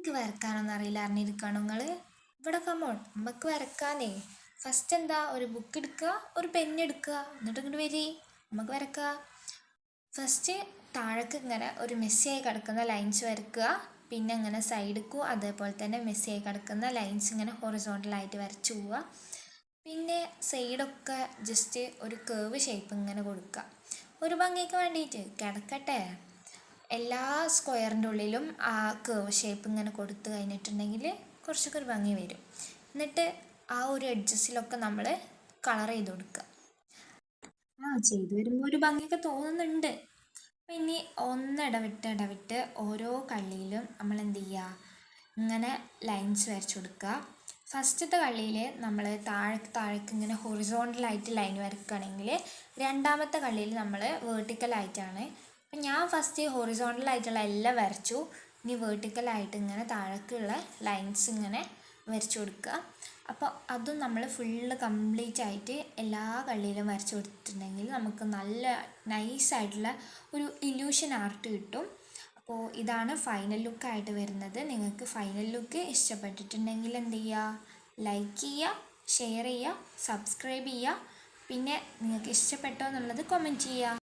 എനിക്ക് വരക്കാനൊന്നും അറിയില്ല അറിഞ്ഞിരിക്കണോ നിങ്ങൾ? ഇവിടെ കമ്മോൺ നമുക്ക് വരക്കാനേ. ഫസ്റ്റ് എന്താ, ഒരു ബുക്ക് എടുക്കുക, ഒരു പെന്ന് എടുക്കുക, എന്നിട്ട് ഇങ്ങോട്ട് വരി, നമുക്ക് വരക്കുക. ഫസ്റ്റ് താഴേക്ക് ഇങ്ങനെ ഒരു മെസ്സിയായി കിടക്കുന്ന ലൈൻസ് വരക്കുക. പിന്നെ ഇങ്ങനെ സൈഡിക്കും അതേപോലെ തന്നെ മെസ്സിയായി കിടക്കുന്ന ലൈൻസ് ഇങ്ങനെ ഹൊറിസോണ്ടലായിട്ട് വരച്ചു പോവുക. പിന്നെ സൈഡൊക്കെ ജസ്റ്റ് ഒരു കേവ് ഷേപ്പ് ഇങ്ങനെ കൊടുക്കുക, ഒരു ഭംഗിക്ക് വേണ്ടിയിട്ട്. കിടക്കട്ടെ. എല്ലാ സ്ക്വയറിൻ്റെ ഉള്ളിലും ആ കേവ് ഷേപ്പ് ഇങ്ങനെ കൊടുത്തു കഴിഞ്ഞിട്ടുണ്ടെങ്കിൽ കുറച്ചൊക്കെ ഒരു ഭംഗി വരും. എന്നിട്ട് ആ ഒരു എഡ്ജസിലൊക്കെ നമ്മൾ കളർ ചെയ്ത് കൊടുക്കുക. ചെയ്തു വരുമ്പോൾ ഒരു ഭംഗിയൊക്കെ തോന്നുന്നുണ്ട്. അപ്പം ഇനി ഇടവിട്ട് ഓരോ കള്ളിയിലും നമ്മൾ എന്ത് ചെയ്യുക, ഇങ്ങനെ ലൈൻസ് വരച്ചു കൊടുക്കുക. ഫസ്റ്റത്തെ കള്ളിയിൽ നമ്മൾ താഴേക്ക് ഇങ്ങനെ ഹൊറിസോണ്ടലായിട്ട് ലൈൻ വരക്കുകയാണെങ്കിൽ രണ്ടാമത്തെ കള്ളിയിൽ നമ്മൾ വേർട്ടിക്കലായിട്ടാണ്. അപ്പം ഞാൻ ഫസ്റ്റ് ഹൊറിസോണ്ടലായിട്ടുള്ള എല്ലാം വരച്ചു. ഇനി വേർട്ടിക്കലായിട്ട് ഇങ്ങനെ താഴേക്കുള്ള ലൈൻസ് ഇങ്ങനെ വരച്ചു കൊടുക്കുക. അപ്പോൾ അതും നമ്മൾ ഫുള്ള് കംപ്ലീറ്റ് ആയിട്ട് എല്ലാ കള്ളിയിലും വരച്ചു കൊടുത്തിട്ടുണ്ടെങ്കിൽ നമുക്ക് നല്ല നൈസായിട്ടുള്ള ഒരു ഇല്യൂഷൻ ആർട്ട് കിട്ടും. അപ്പോൾ ഇതാണ് ഫൈനൽ ലുക്കായിട്ട് വരുന്നത്. നിങ്ങൾക്ക് ഫൈനൽ ലുക്ക് ഇഷ്ടപ്പെട്ടിട്ടുണ്ടെങ്കിൽ എന്ത് ചെയ്യുക, ലൈക്ക് ചെയ്യുക, ഷെയർ ചെയ്യുക, സബ്സ്ക്രൈബ് ചെയ്യുക. പിന്നെ നിങ്ങൾക്ക് ഇഷ്ടപ്പെട്ടോ എന്നുള്ളത് കമൻറ്റ് ചെയ്യുക.